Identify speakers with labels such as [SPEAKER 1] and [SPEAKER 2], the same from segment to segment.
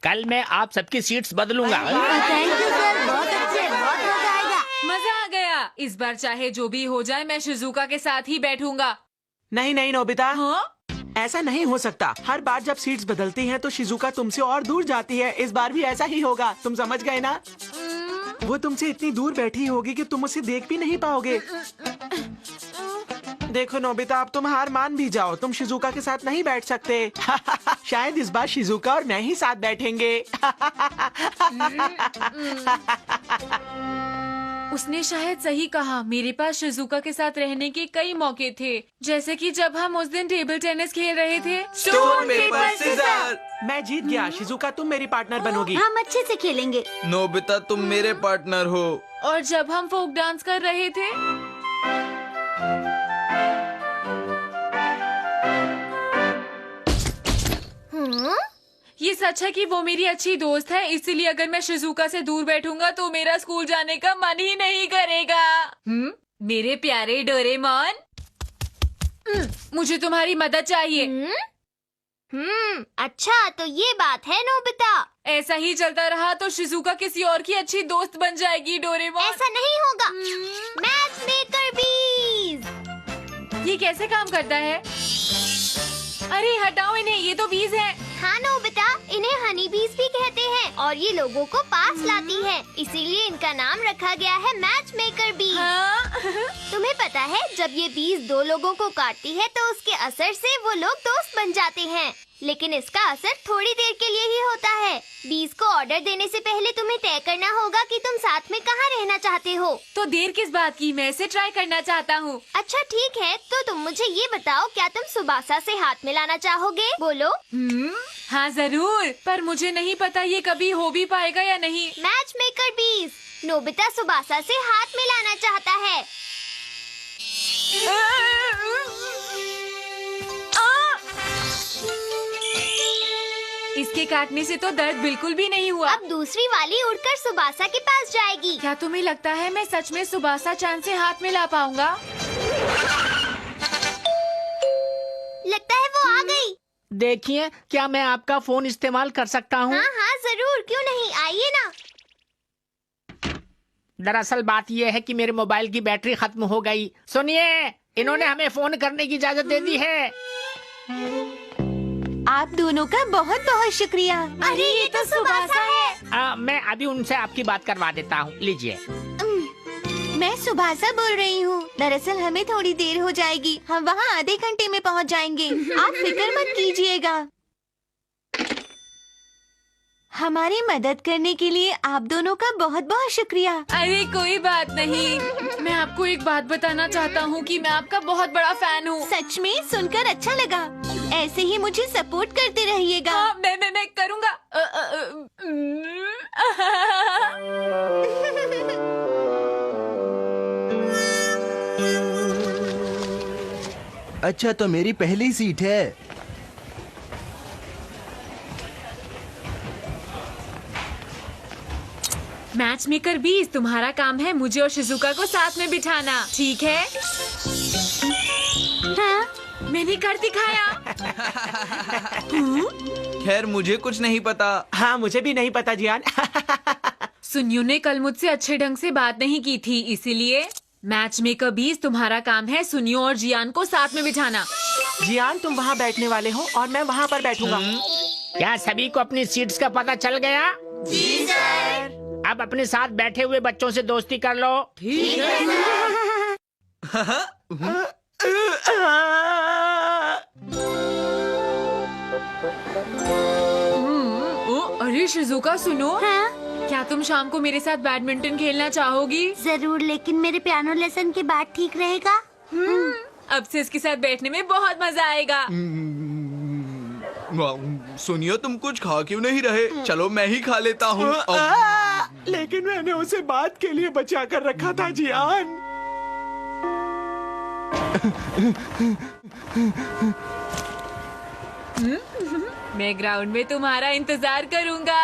[SPEAKER 1] कल मैं आप सबकी सीट्स बदलूंगा।
[SPEAKER 2] थैंक यू सर, बहुत अच्छे, बहुत मजा आएगा।
[SPEAKER 3] मजा आ गया। इस बार चाहे जो भी हो जाए मैं शिजुका के साथ ही बैठूंगा।
[SPEAKER 4] नहीं नहीं नोबिता,
[SPEAKER 3] हाँ?
[SPEAKER 4] ऐसा नहीं हो सकता। हर बार जब सीट्स बदलती हैं तो शिजुका तुमसे और दूर जाती है। इस बार भी ऐसा ही होगा, तुम समझ गए ना? वो तुमसे इतनी दूर बैठी होगी कि तुम उसे देख भी नहीं पाओगे। देखो नोबिता, अब तुम हार मान भी जाओ, तुम शिजुका के साथ नहीं बैठ सकते। शायद इस बार शिजुका और मैं ही साथ बैठेंगे।
[SPEAKER 3] उसने शायद सही कहा। मेरे पास शिजुका के साथ रहने के कई मौके थे, जैसे कि जब हम उस दिन टेबल टेनिस खेल रहे थे।
[SPEAKER 5] Stone paper scissor.
[SPEAKER 4] मैं जीत गया। शिजुका तुम मेरी पार्टनर बनोगी।
[SPEAKER 2] हम अच्छे से खेलेंगे।
[SPEAKER 5] नोबिता तुम मेरे पार्टनर हो।
[SPEAKER 3] और जब हम फोक डांस कर रहे थे। ये सच है कि वो मेरी अच्छी दोस्त है, इसीलिए अगर मैं शिजुका से दूर बैठूंगा तो मेरा स्कूल जाने का मन ही नहीं करेगा। मेरे प्यारे डोरेमोन, मुझे तुम्हारी मदद चाहिए।
[SPEAKER 2] अच्छा तो ये बात है नोबिता।
[SPEAKER 3] ऐसा ही चलता रहा तो शिजुका किसी और की अच्छी दोस्त बन जाएगी। डोरेमोन,
[SPEAKER 2] ऐसा नहीं होगा। मैच मेकर बीज।
[SPEAKER 3] ये कैसे काम करता है? अरे हटाओ इन्हें, ये तो बीज हैं।
[SPEAKER 2] हाँ नोबिता, इन्हें हनी बीज भी कहते हैं और ये लोगों को पास लाती है, इसीलिए इनका नाम रखा गया है मैच मेकर बीज।
[SPEAKER 3] हाँ?
[SPEAKER 2] तुम्हें पता है, जब ये बीज दो लोगों को काटती है तो उसके असर से वो लोग दोस्त बन जाते हैं, लेकिन इसका असर थोड़ी देर के लिए ही होता है। बीज को ऑर्डर देने से पहले तुम्हें तय करना होगा कि तुम साथ में कहाँ रहना चाहते हो।
[SPEAKER 3] तो देर किस बात की, मैं इसे ट्राई करना चाहता हूँ।
[SPEAKER 2] अच्छा ठीक है, तो तुम मुझे ये बताओ, क्या तुम सुबासा से हाथ मिलाना चाहोगे? बोलो।
[SPEAKER 3] हाँ जरूर, पर मुझे नहीं पता ये कभी हो भी पाएगा या नहीं।
[SPEAKER 2] मैच मेकर बीज, नोबिता सुबासा से हाथ मिलाना चाहता है।
[SPEAKER 3] इसके काटने से तो दर्द बिल्कुल भी नहीं हुआ।
[SPEAKER 2] अब दूसरी वाली उड़कर सुबासा के पास जाएगी।
[SPEAKER 3] क्या तुम्हें लगता है मैं सच में सुबासा चांद से हाथ मिला पाऊंगा?
[SPEAKER 2] लगता है वो आ गई।
[SPEAKER 1] देखिए, क्या मैं आपका फोन इस्तेमाल कर सकता हूँ?
[SPEAKER 2] हाँ हाँ जरूर, क्यों नहीं, आइए ना।
[SPEAKER 1] दरअसल बात यह है कि मेरे मोबाइल की बैटरी खत्म हो गई। सुनिए, इन्होंने हमें फोन करने की इजाजत दे दी है।
[SPEAKER 2] आप दोनों का बहुत बहुत शुक्रिया। अरे ये तो सुबासा है।
[SPEAKER 1] मैं अभी उनसे आपकी बात करवा देता हूँ, लीजिए।
[SPEAKER 2] मैं सुभाषा बोल रही हूँ। दरअसल हमें थोड़ी देर हो जाएगी, हम वहाँ आधे घंटे में पहुँच जाएंगे। आप फिक्र मत कीजिएगा। हमारी मदद करने के लिए आप दोनों का बहुत बहुत शुक्रिया।
[SPEAKER 3] अरे कोई बात नहीं। मैं आपको एक बात बताना चाहता हूँ कि मैं आपका बहुत बड़ा फैन हूँ।
[SPEAKER 2] सच में सुनकर अच्छा लगा। ऐसे ही मुझे सपोर्ट करते रहिएगा।
[SPEAKER 3] हाँ, मैं करूँगा।
[SPEAKER 5] अच्छा तो मेरी पहली सीट है।
[SPEAKER 3] मैच मेकर बीज, तुम्हारा काम है मुझे और शिजुका को साथ में बिठाना, ठीक है?
[SPEAKER 2] हाँ?
[SPEAKER 3] मैंने कर दिखाया।
[SPEAKER 5] खैर मुझे कुछ नहीं पता।
[SPEAKER 4] हाँ मुझे भी नहीं पता जियान।
[SPEAKER 3] सुनियो ने कल मुझसे अच्छे ढंग से बात नहीं की थी, इसीलिए मैच मेकर बीज, तुम्हारा काम है सुनियो और जियान को साथ में बिठाना।
[SPEAKER 4] जियान तुम वहाँ बैठने वाले हो और मैं वहाँ पर बैठूंगा।
[SPEAKER 1] क्या सभी को अपनी सीट्स का पता चल गया?
[SPEAKER 2] जी सर।
[SPEAKER 1] अब अपने साथ बैठे हुए बच्चों से दोस्ती कर लो।
[SPEAKER 2] ठीक है
[SPEAKER 3] अरे शिजुका सुनो।
[SPEAKER 2] हाँ?
[SPEAKER 3] क्या तुम शाम को मेरे साथ बैडमिंटन खेलना चाहोगी?
[SPEAKER 2] जरूर, लेकिन मेरे पियानो लेसन के बाद ठीक रहेगा।
[SPEAKER 3] अब से इसके साथ बैठने में बहुत मजा आएगा।
[SPEAKER 5] सुनियो तुम कुछ खा क्यों नहीं रहे? चलो मैं ही खा लेता हूँ।
[SPEAKER 4] लेकिन मैंने उसे बात के लिए बचा कर रखा था जियान।
[SPEAKER 3] मैं ग्राउंड में तुम्हारा इंतजार करूंगा।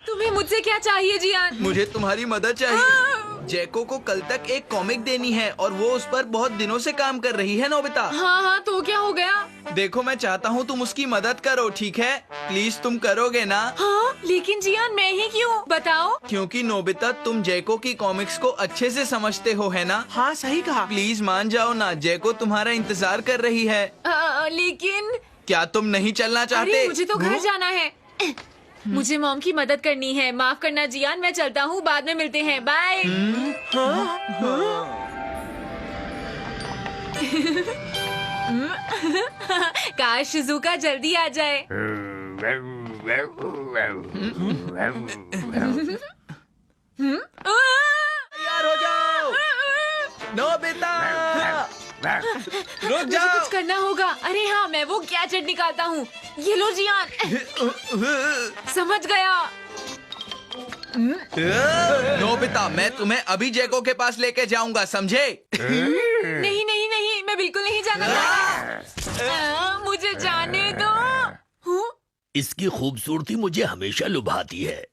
[SPEAKER 3] तुम्हें मुझसे क्या चाहिए जियान?
[SPEAKER 5] मुझे तुम्हारी मदद चाहिए। जैको को कल तक एक कॉमिक देनी है और वो उस पर बहुत दिनों से काम कर रही है नोबिता।
[SPEAKER 3] हाँ हाँ, तो क्या हो गया?
[SPEAKER 5] देखो मैं चाहता हूँ तुम उसकी मदद करो, ठीक है? प्लीज तुम करोगे ना?
[SPEAKER 3] हाँ, लेकिन जियान मैं ही क्यों? बताओ।
[SPEAKER 5] क्योंकि नोबिता तुम जैको की कॉमिक्स को अच्छे से समझते हो, है ना?
[SPEAKER 4] हाँ सही कहा।
[SPEAKER 5] प्लीज मान जाओ ना, जैको तुम्हारा इंतजार कर रही है।
[SPEAKER 3] लेकिन
[SPEAKER 5] क्या तुम नहीं चलना चाहते?
[SPEAKER 3] अरे मुझे तो घर जाना है। मुझे मॉम की मदद करनी है। माफ करना जियान, मैं चलता हूँ, बाद में मिलते हैं, बाय। काश शिजुका जल्दी आ जाए।
[SPEAKER 5] तैयार हो जाओ नोबिता, रुक
[SPEAKER 3] मुझे
[SPEAKER 5] जाओ।
[SPEAKER 3] कुछ करना होगा। अरे हाँ, मैं वो गैजेट निकालता हूँ। ये लो जियान। समझ गया।
[SPEAKER 5] नोबिता, मैं तुम्हें अभी जैको के पास लेके जाऊंगा, समझे?
[SPEAKER 3] नहीं नहीं नहीं, मैं बिल्कुल नहीं जाना चाहती। मुझे जाने दो।
[SPEAKER 6] इसकी खूबसूरती मुझे हमेशा लुभाती है।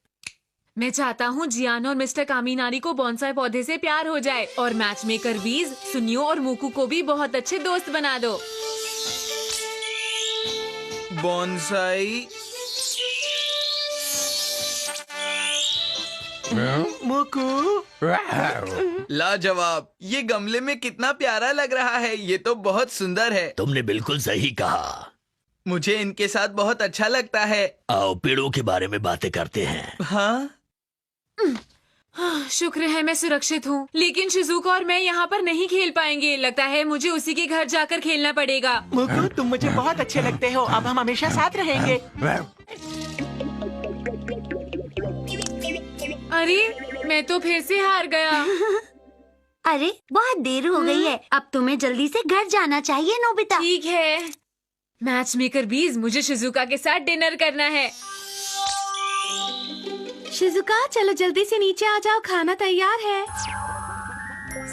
[SPEAKER 3] मैं चाहता हूँ जियान और मिस्टर कामिनारी को बोनसाई पौधे से प्यार हो जाए और मैच मेकर वीज, सुनियो और मूकू को भी बहुत अच्छे दोस्त बना दो।
[SPEAKER 5] बोनसाई
[SPEAKER 4] मुकू,
[SPEAKER 5] लाजवाब। ये गमले में कितना प्यारा लग रहा है। ये तो बहुत सुंदर है।
[SPEAKER 6] तुमने बिल्कुल सही कहा।
[SPEAKER 5] मुझे इनके साथ बहुत अच्छा लगता है।
[SPEAKER 6] आओ पेड़ों के बारे में बातें करते हैं।
[SPEAKER 5] हाँ,
[SPEAKER 3] शुक्र है मैं सुरक्षित हूँ, लेकिन शिजुका और मैं यहाँ पर नहीं खेल पाएंगे। लगता है मुझे उसी के घर जाकर खेलना पड़ेगा।
[SPEAKER 4] मुकू तुम मुझे बहुत अच्छे लगते हो। अब हम हमेशा साथ रहेंगे।
[SPEAKER 3] अरे मैं तो फिर से हार गया।
[SPEAKER 2] अरे बहुत देर हो गई है, अब तुम्हें जल्दी से घर जाना चाहिए नोबिता।
[SPEAKER 3] ठीक है, मैच मेकर बीज, मुझे शिजुका के साथ डिनर करना है।
[SPEAKER 7] शिजुका चलो जल्दी से नीचे आ जाओ, खाना तैयार है।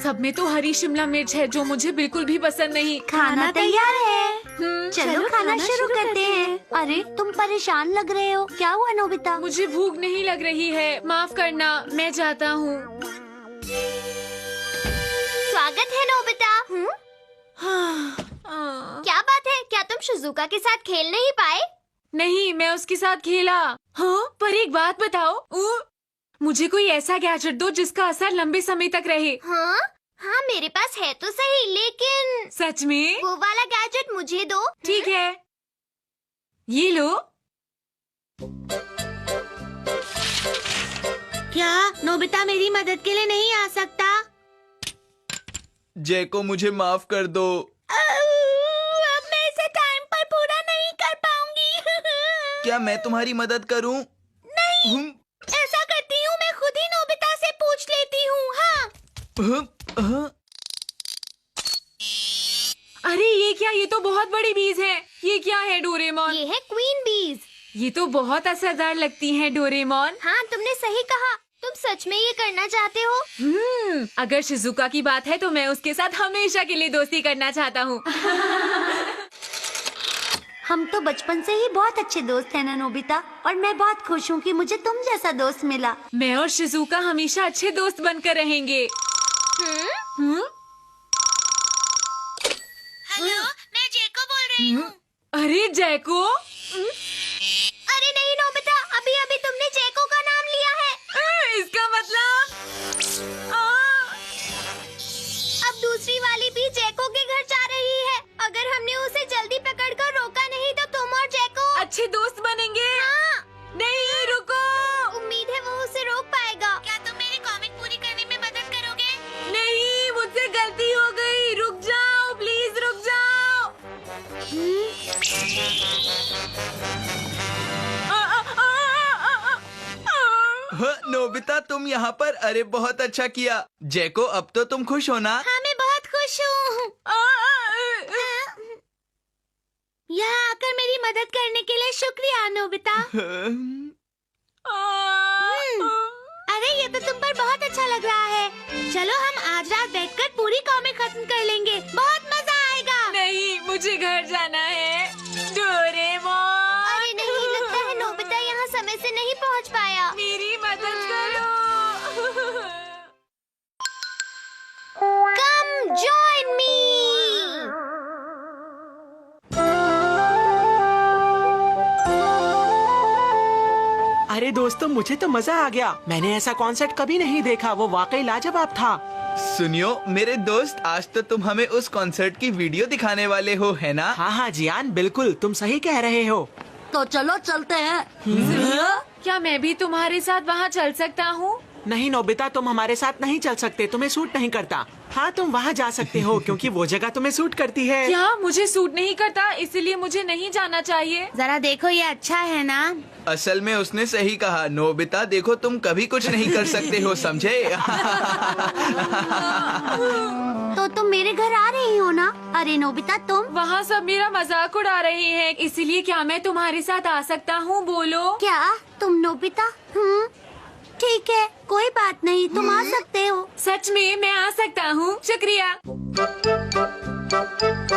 [SPEAKER 3] सब में तो हरी शिमला मिर्च है जो मुझे बिल्कुल भी पसंद नहीं।
[SPEAKER 2] खाना तैयार है। चलो खाना शुरू करते हैं। अरे तुम परेशान लग रहे हो, क्या हुआ नोबिता?
[SPEAKER 3] मुझे भूख नहीं लग रही है, माफ करना, मैं जाता हूँ।
[SPEAKER 2] स्वागत है नोबिता। क्या बात है, क्या तुम शिजुका के साथ खेल नहीं पाए?
[SPEAKER 3] नहीं, मैं उसके साथ खेला। हाँ, पर एक बात बताओ, मुझे कोई ऐसा गैजेट दो जिसका असर लंबे समय तक रहे।
[SPEAKER 2] हाँ हाँ, मेरे पास है तो सही, लेकिन
[SPEAKER 3] सच में?
[SPEAKER 2] वो वाला गैजेट मुझे दो।
[SPEAKER 3] ठीक है, ये लो।
[SPEAKER 7] क्या नोबिता मेरी मदद के लिए नहीं आ सकता?
[SPEAKER 5] जैको मुझे माफ कर दो।
[SPEAKER 7] अब मैं इसे टाइम पर पूरा नहीं कर पाऊंगी।
[SPEAKER 5] क्या मैं तुम्हारी मदद करूं?
[SPEAKER 7] नहीं, ऐसा करती हूँ, मैं खुद ही नोबिता से पूछ लेती हूँ। हाँ
[SPEAKER 3] अरे ये क्या, ये तो बहुत बड़ी बीज है। ये क्या है डोरेमोन?
[SPEAKER 2] ये है क्वीन बीज।
[SPEAKER 3] ये तो बहुत असरदार लगती हैं डोरेमोन।
[SPEAKER 2] हाँ तुमने सही कहा, तुम सच में ये करना चाहते हो?
[SPEAKER 3] अगर शिजुका की बात है तो मैं उसके साथ हमेशा के लिए दोस्ती करना चाहता हूँ।
[SPEAKER 2] हम तो बचपन से ही बहुत अच्छे दोस्त हैं ना नोबिता, और मैं बहुत खुश हूँ कि मुझे तुम जैसा दोस्त मिला।
[SPEAKER 3] मैं और शिजुका हमेशा अच्छे दोस्त बनकर रहेंगे।
[SPEAKER 7] हेलो, मैं जेको बोल रही हूँ।
[SPEAKER 3] अरे जैको,
[SPEAKER 2] अरे नहीं नोबिता, अभी अभी तुमने जैको का नाम लिया है।
[SPEAKER 3] इसका मतलब
[SPEAKER 2] अब दूसरी वाली भी जैको के घर जा रही है। अगर हमने उसे जल्दी पकड़कर रोका नहीं तो तुम और जैको
[SPEAKER 3] अच्छे दोस्त बनेंगे।
[SPEAKER 2] हाँ,
[SPEAKER 3] नहीं, रुको।
[SPEAKER 2] उम्मीद है वो उसे रोक पाएगा।
[SPEAKER 7] क्या तुम मेरी कॉमिक पूरी करने में मदद करोगे?
[SPEAKER 3] नहीं, मुझसे गलती हो गई। रुक जाओ, प्लीज रुक जाओ।
[SPEAKER 5] नोबिता तुम यहाँ पर, अरे बहुत अच्छा किया। जैको अब तो तुम खुश हो ना?
[SPEAKER 2] हाँ मैं बहुत खुश हूँ।
[SPEAKER 7] यहाँ आकर मेरी मदद करने के लिए शुक्रिया नोबिता। अरे ये तो तुम पर बहुत अच्छा लग रहा है। चलो हम आज रात बैठकर पूरी कॉमिक खत्म कर लेंगे, बहुत मजा आएगा।
[SPEAKER 3] नहीं, मुझे घर जाना है। डोरेमोन,
[SPEAKER 2] अरे नहीं, लगता है नोबिता यहाँ समय से नहीं पहुँच पाया।
[SPEAKER 3] मेरी मदद करो।
[SPEAKER 2] join me.
[SPEAKER 4] अरे दोस्तों, मुझे तो मजा आ गया। मैंने ऐसा कॉन्सर्ट कभी नहीं देखा। वो वाकई लाजवाब था।
[SPEAKER 5] सुनियो मेरे दोस्त, आज तो तुम हमें उस कॉन्सर्ट की वीडियो दिखाने वाले हो, है ना?
[SPEAKER 4] हाँ हाँ जियान, बिल्कुल तुम सही कह रहे हो।
[SPEAKER 8] तो चलो चलते हैं।
[SPEAKER 3] क्या मैं भी तुम्हारे साथ वहाँ चल सकता हूँ?
[SPEAKER 4] नहीं नोबिता, तुम हमारे साथ नहीं चल सकते, तुम्हें सूट नहीं करता। हाँ तुम वहाँ जा सकते हो क्योंकि वो जगह तुम्हें सूट करती है।
[SPEAKER 3] क्या मुझे सूट नहीं करता, इसीलिए मुझे नहीं जाना चाहिए?
[SPEAKER 7] जरा देखो, ये अच्छा है ना?
[SPEAKER 5] असल में उसने सही कहा। नोबिता देखो, तुम कभी कुछ नहीं कर सकते हो, समझे?
[SPEAKER 2] तो तुम मेरे घर आ रही हो ना? अरे नोबिता तुम।
[SPEAKER 3] वहाँ सब मेरा मजाक उड़ा रहे हैं, इसीलिए क्या मैं तुम्हारे साथ आ सकता हूँ? बोलो।
[SPEAKER 2] क्या तुम नोबिता? ठीक है, कोई बात नहीं, तुम आ सकते हो।
[SPEAKER 3] सच में मैं आ सकता हूँ, शुक्रिया।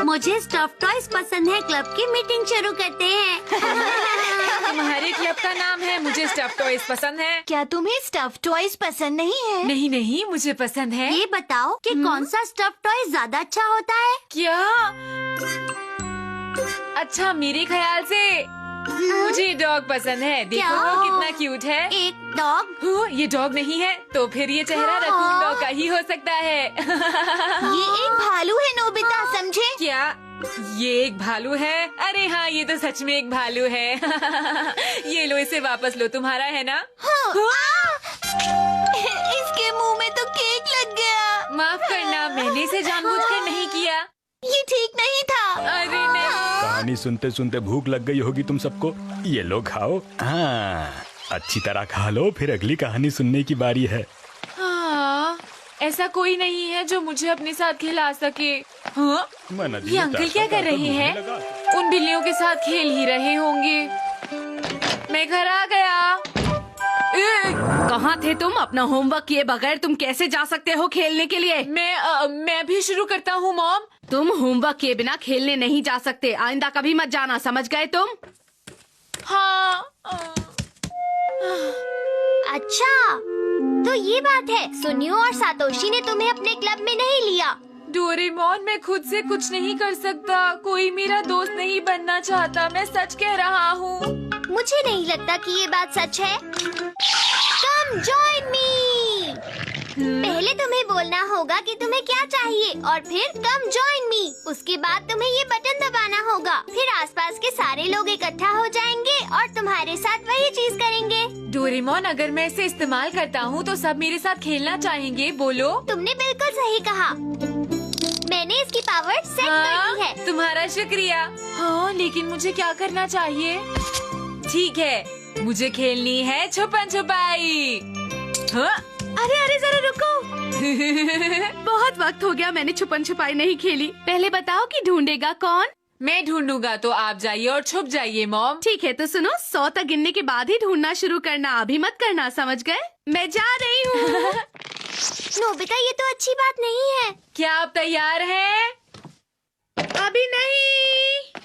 [SPEAKER 2] मुझे स्टफ टॉयज पसंद है, क्लब की मीटिंग शुरू करते हैं।
[SPEAKER 3] तुम्हारे क्लब का नाम है मुझे स्टफ टॉयज पसंद है।
[SPEAKER 2] क्या तुम्हें स्टफ टॉयज पसंद नहीं है?
[SPEAKER 3] नहीं नहीं, मुझे पसंद है।
[SPEAKER 2] ये बताओ कि कौन सा स्टफ टॉय ज्यादा अच्छा होता है?
[SPEAKER 3] क्या? अच्छा, मेरे ख्याल से मुझे डॉग पसंद है। देखो
[SPEAKER 2] क्या?
[SPEAKER 3] वो कितना क्यूट है।
[SPEAKER 2] एक डॉग?
[SPEAKER 3] ये डॉग नहीं है, तो फिर ये चेहरा रकून डॉग का ही हो सकता है।
[SPEAKER 2] ये एक भालू है नोबिता, समझे?
[SPEAKER 3] क्या ये एक भालू है? अरे हाँ, ये तो सच में एक भालू है। ये लो, इसे वापस लो, तुम्हारा है ना?
[SPEAKER 2] इसके मुंह में तो केक लग गया।
[SPEAKER 3] माफ करना, मैंने इसे जानबूझकर नहीं किया।
[SPEAKER 2] ये ठीक नहीं था।
[SPEAKER 3] अरे नहीं।
[SPEAKER 9] कहानी सुनते सुनते भूख लग गई होगी तुम सबको। ये लो खाओ। हाँ, अच्छी तरह खा लो, फिर अगली कहानी सुनने की बारी है।
[SPEAKER 3] हाँ, ऐसा कोई नहीं है जो मुझे अपने साथ खिला सके। हाँ? ये अंकल क्या कर रहे हैं? उन बिल्लियों के साथ खेल ही रहे होंगे। मैं घर आ गया।
[SPEAKER 8] कहाँ थे तुम? अपना होमवर्क किए बगैर तुम कैसे जा सकते हो खेलने के लिए?
[SPEAKER 3] मैं भी शुरू करता हूँ मॉम।
[SPEAKER 8] तुम होमवर्क किए बिना खेलने नहीं जा सकते। आइंदा कभी मत जाना, समझ गए तुम?
[SPEAKER 3] हाँ।
[SPEAKER 2] अच्छा, तो ये बात है। सुनियो और सातोशी ने तुम्हें अपने क्लब में नहीं लिया।
[SPEAKER 3] डोरेमोन, मैं खुद से कुछ नहीं कर सकता। कोई मेरा दोस्त नहीं बनना चाहता, मैं सच कह रहा हूँ।
[SPEAKER 2] मुझे नहीं लगता कि ये बात सच है। Come join me. पहले तुम्हें बोलना होगा कि तुम्हें क्या चाहिए और फिर कम जॉइन मी। उसके बाद तुम्हें ये बटन दबाना होगा, फिर आसपास के सारे लोग इकट्ठा हो जाएंगे और तुम्हारे साथ वही चीज करेंगे।
[SPEAKER 3] डोरेमोन, अगर मैं इसे इस्तेमाल करता हूँ तो सब मेरे साथ खेलना चाहेंगे। बोलो।
[SPEAKER 2] तुमने बिल्कुल सही कहा। मैंने इसकी पावर सेट कर दी है।
[SPEAKER 3] तुम्हारा शुक्रिया। हाँ, लेकिन मुझे क्या करना चाहिए? ठीक है, मुझे खेलनी है छुपन छुपाई। हाँ?
[SPEAKER 8] अरे जरा रुको। बहुत वक्त हो गया मैंने छुपन छुपाई नहीं खेली। पहले बताओ कि ढूंढेगा कौन?
[SPEAKER 3] मैं ढूंढूंगा तो आप जाइए और छुप जाइए मॉम।
[SPEAKER 8] ठीक है, तो सुनो, 100 तक गिनने के बाद ही ढूंढना शुरू करना, अभी मत करना, समझ गए? मैं जा रही हूँ।
[SPEAKER 2] नोबिता, ये तो अच्छी बात नहीं है।
[SPEAKER 3] क्या आप तैयार हैं?
[SPEAKER 8] अभी नहीं।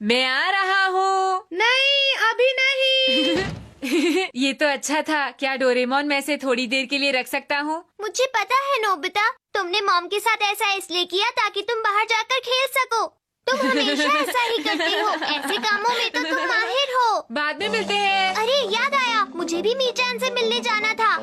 [SPEAKER 3] मैं आ रहा हूँ।
[SPEAKER 8] नहीं, अभी नहीं।
[SPEAKER 3] ये तो अच्छा था। क्या डोरेमोन, मैं इसे थोड़ी देर के लिए रख सकता हूँ?
[SPEAKER 2] मुझे पता है नोबिता, तुमने मॉम के साथ ऐसा इसलिए किया ताकि तुम बाहर जाकर खेल सको। तुम हमेशा ऐसा ही करती हो। ऐसे कामों में तो तुम माहिर हो।
[SPEAKER 3] बाद में मिलते हैं।
[SPEAKER 2] अरे याद आया, मुझे भी मीचान से मिलने जाना था।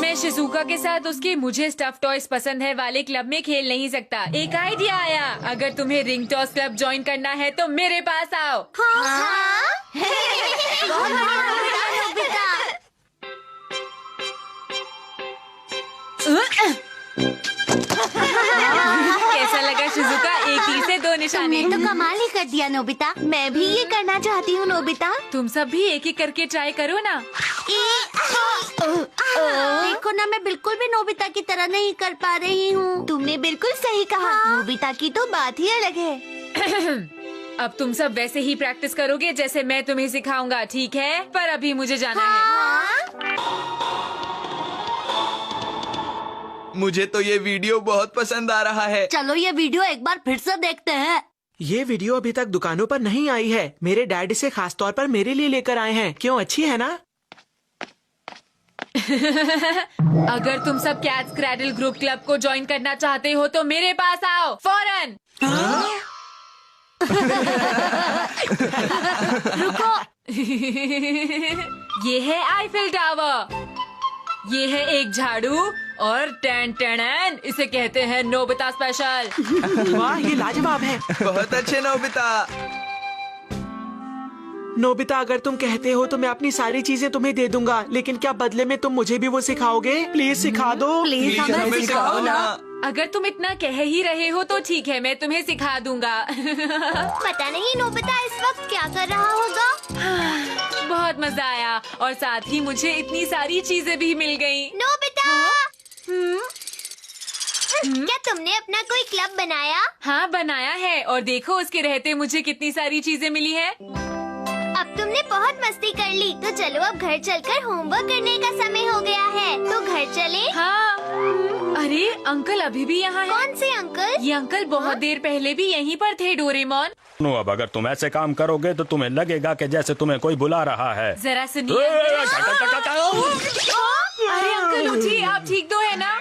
[SPEAKER 3] मैं शिजुका के साथ उसके मुझे स्टफ टॉयज पसंद है वाले क्लब में खेल नहीं सकता। एक आइडिया आया, अगर तुम्हें रिंग टॉस क्लब ज्वाइन करना है तो मेरे पास आओ।
[SPEAKER 2] हाँ? बहुत बढ़िया नोबिता।
[SPEAKER 3] कैसा लगा शिजुका? एक तीर से 2 निशाने।
[SPEAKER 2] तुमने तो कमाल ही कर दिया नोबिता। मैं भी ये करना चाहती हूँ नोबिता।
[SPEAKER 3] तुम सब भी एक एक करके ट्राई करो ना।
[SPEAKER 2] देखो ना, मैं बिल्कुल भी नोबिता की तरह नहीं कर पा रही हूँ। तुमने बिल्कुल सही कहा। नोबिता की तो बात ही अलग है।
[SPEAKER 3] अब तुम सब वैसे ही प्रैक्टिस करोगे जैसे मैं तुम्हें सिखाऊंगा, ठीक है? पर अभी मुझे जाना है।
[SPEAKER 5] मुझे तो ये वीडियो बहुत पसंद आ रहा है।
[SPEAKER 8] चलो ये वीडियो एक बार फिर से देखते हैं।
[SPEAKER 4] ये वीडियो अभी तक दुकानों पर नहीं आई है। मेरे डैड इसे खास तौर पर मेरे लिए लेकर आए हैं। क्यों, अच्छी है ना?
[SPEAKER 3] अगर तुम सब कैट्स क्रैडल ग्रुप क्लब को ज्वाइन करना चाहते हो तो मेरे पास आओ फौरन।
[SPEAKER 2] रुको।
[SPEAKER 3] ये है आईफिल टावर, ये है एक झाड़ू और टैन टैन इसे कहते हैं नोबिता स्पेशल।
[SPEAKER 4] वाह, ये लाजवाब है।
[SPEAKER 5] बहुत अच्छे नोबिता।
[SPEAKER 4] नोबिता, अगर तुम कहते हो तो मैं अपनी सारी चीजें तुम्हें दे दूंगा, लेकिन क्या बदले में तुम मुझे भी वो सिखाओगे? प्लीज सिखा दो।
[SPEAKER 5] प्लीज हमें सिखाओ ना।
[SPEAKER 3] अगर तुम इतना कह ही रहे हो तो ठीक है, मैं तुम्हें सिखा दूंगा।
[SPEAKER 2] पता नहीं नोबिता इस वक्त क्या कर रहा होगा।
[SPEAKER 3] बहुत मजा आया और साथ ही मुझे इतनी सारी चीजें भी मिल गयी।
[SPEAKER 2] नोबिता, क्या तुमने अपना कोई क्लब बनाया?
[SPEAKER 3] हाँ बनाया है, और देखो उसके रहते मुझे कितनी सारी चीजें मिली है।
[SPEAKER 2] अब तुमने बहुत मस्ती कर ली, तो चलो अब घर चलकर होमवर्क करने का समय हो गया है। तो घर चले?
[SPEAKER 3] हाँ। अरे अंकल अभी भी यहाँ है?
[SPEAKER 2] कौन से अंकल?
[SPEAKER 3] ये अंकल बहुत देर पहले भी यहीं पर थे डोरेमोन।
[SPEAKER 9] नो, अब अगर तुम ऐसे काम करोगे तो तुम्हें लगेगा कि जैसे तुम्हें कोई बुला रहा है।
[SPEAKER 3] जरा सुनिए। अरे अंकल उठिए, आप ठीक तो है ना?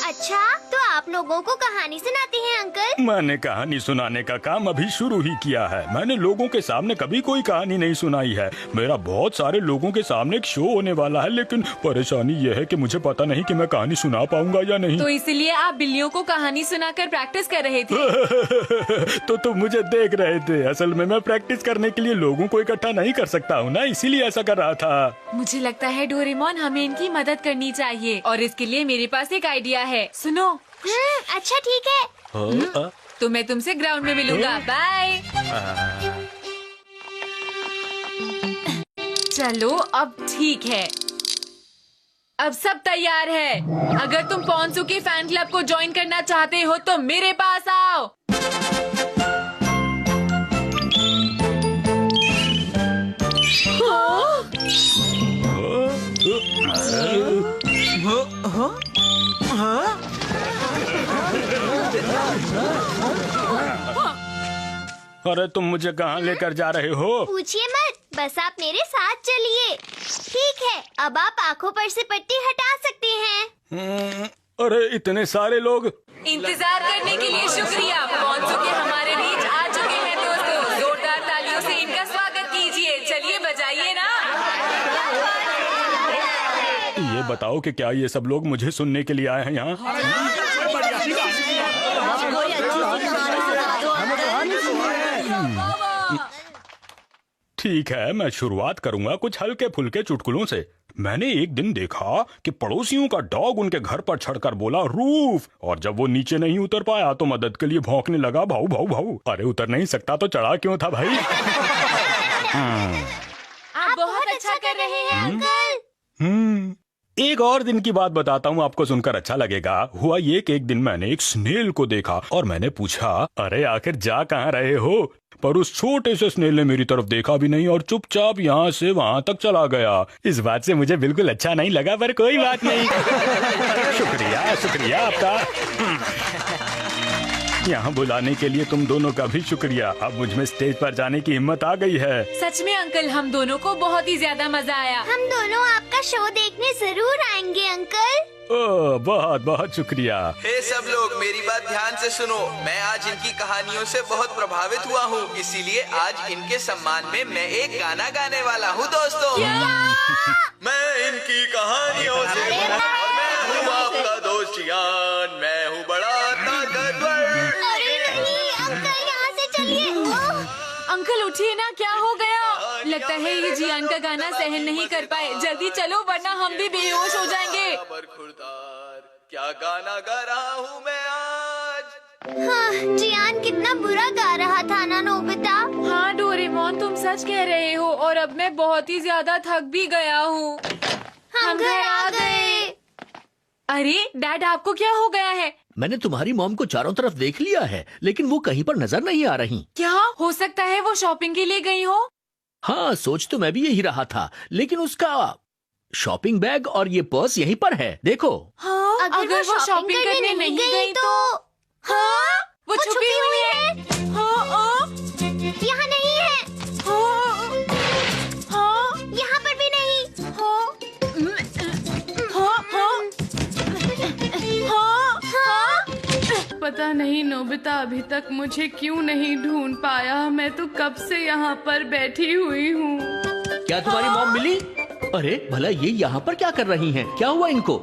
[SPEAKER 2] अच्छा, तो आप लोगों को कहानी सुनाते हैं अंकल?
[SPEAKER 9] मैंने कहानी सुनाने का काम अभी शुरू ही किया है। मैंने लोगों के सामने कभी कोई कहानी नहीं सुनाई है। मेरा बहुत सारे लोगों के सामने एक शो होने वाला है, लेकिन परेशानी यह है कि मुझे पता नहीं कि मैं कहानी सुना पाऊंगा या नहीं।
[SPEAKER 3] तो इसलिए आप बिल्लियों को कहानी सुनाकर प्रैक्टिस कर रहे थे?
[SPEAKER 9] तो तुम मुझे देख रहे थे। असल में मैं प्रैक्टिस करने के लिए लोगों को इकट्ठा नहीं कर सकता हूँ ना, इसीलिए ऐसा कर रहा था।
[SPEAKER 3] मुझे लगता है डोरेमोन हमें इनकी मदद करनी चाहिए, और इसके लिए मेरे पास एक आइडिया है। सुनो।
[SPEAKER 2] अच्छा ठीक है।
[SPEAKER 3] तो मैं तुमसे ग्राउंड में मिलूंगा। बाय। चलो अब ठीक है, अब सब तैयार है। अगर तुम पॉन्सू के फैन क्लब को ज्वाइन करना चाहते हो तो मेरे पास आओ।
[SPEAKER 9] अरे तुम मुझे कहाँ लेकर जा रहे हो?
[SPEAKER 2] पूछिए मत, बस आप मेरे साथ चलिए। ठीक है, अब आप आँखों पर से पट्टी हटा सकते हैं।
[SPEAKER 9] अरे इतने सारे लोग।
[SPEAKER 3] इंतजार करने के लिए शुक्रिया। पॉन्सू के हमारे बीच आ चुके हैं दोस्तों। जोरदार तालियों से इनका स्वागत कीजिए। चलिए बजाइए ना।
[SPEAKER 9] ये बताओ कि क्या ये सब लोग मुझे सुनने के लिए आए हैं यहाँ? ठीक है, मैं शुरुआत करूंगा कुछ हल्के फुल्के चुटकुलों से। मैंने एक दिन देखा कि पड़ोसियों का डॉग उनके घर पर चढ़कर बोला रूफ, और जब वो नीचे नहीं उतर पाया तो मदद के लिए भौंकने लगा भाऊ भाऊ भाऊ। अरे उतर नहीं सकता तो चढ़ा क्यों था भाई?
[SPEAKER 2] आप बहुत अच्छा कर रहे हैं अंकल।
[SPEAKER 9] एक और दिन की बात बताता हूँ, आपको सुनकर अच्छा लगेगा। हुआ ये कि एक दिन मैंने एक स्नेल को देखा और मैंने पूछा, अरे आखिर जा कहाँ रहे हो? पर उस छोटे से स्नेल ने मेरी तरफ देखा भी नहीं और चुपचाप यहाँ से वहाँ तक चला गया। इस बात से मुझे बिल्कुल अच्छा नहीं लगा, पर कोई बात नहीं। शुक्रिया शुक्रिया आपका। यहाँ बुलाने के लिए तुम दोनों का भी शुक्रिया। अब मुझ में स्टेज पर जाने की हिम्मत आ गई है।
[SPEAKER 3] सच में अंकल, हम दोनों को बहुत ही ज्यादा मजा आया।
[SPEAKER 2] हम दोनों आपका शो देखने जरूर आएंगे अंकल।
[SPEAKER 9] ओह, बहुत बहुत शुक्रिया।
[SPEAKER 5] हे सब लोग, मेरी बात ध्यान से सुनो। मैं आज इनकी कहानियों से बहुत प्रभावित हुआ हूँ, इसीलिए आज इनके सम्मान में मैं एक गाना गाने वाला हूँ दोस्तों। मैं इनकी कहानियों से और मैं हूँ आपका दोस्त जियान। मैं हूँ बड़ा ताकतवर।
[SPEAKER 2] अरे नहीं अंकल, यहाँ से चलिए।
[SPEAKER 3] अंकल उठिए ना, क्या हो गया? लगता है ये जियान का गाना सहन नहीं कर पाए। जल्दी चलो वरना हम भी बेहोश हो जाएंगे।
[SPEAKER 5] क्या गाना गा रहा हूँ मैं आज।
[SPEAKER 2] हाँ, जियान कितना बुरा गा रहा था ना नोबिता।
[SPEAKER 3] हाँ डोरेमोन, तुम सच कह रहे हो, और अब मैं बहुत ही ज्यादा थक भी गया हूँ।
[SPEAKER 2] हम घर आ गए।
[SPEAKER 3] अरे डैड, आपको क्या हो गया है?
[SPEAKER 6] मैंने तुम्हारी मॉम को चारों तरफ देख लिया है, लेकिन वो कहीं पर नजर नहीं आ रही।
[SPEAKER 3] क्या हो सकता है वो शॉपिंग के लिए गई हो?
[SPEAKER 6] हाँ, सोच तो मैं भी यही रहा था, लेकिन उसका शॉपिंग बैग और ये पर्स यहीं पर है, देखो।
[SPEAKER 3] हाँ, अगर वो शॉपिंग करने नहीं गई तो? हाँ, वो छुपी हुई है। हाँ,
[SPEAKER 2] यहाँ नहीं है।
[SPEAKER 3] हाँ, हाँ,
[SPEAKER 2] यहाँ पर भी नहीं।
[SPEAKER 3] हाँ।
[SPEAKER 8] पता नहीं नोबिता अभी तक मुझे क्यों नहीं ढूंढ पाया। मैं तो कब से यहाँ पर बैठी हुई हूँ।
[SPEAKER 6] क्या तुम्हारी मॉम मिली? अरे भला ये यहाँ पर क्या कर रही हैं? क्या हुआ इनको?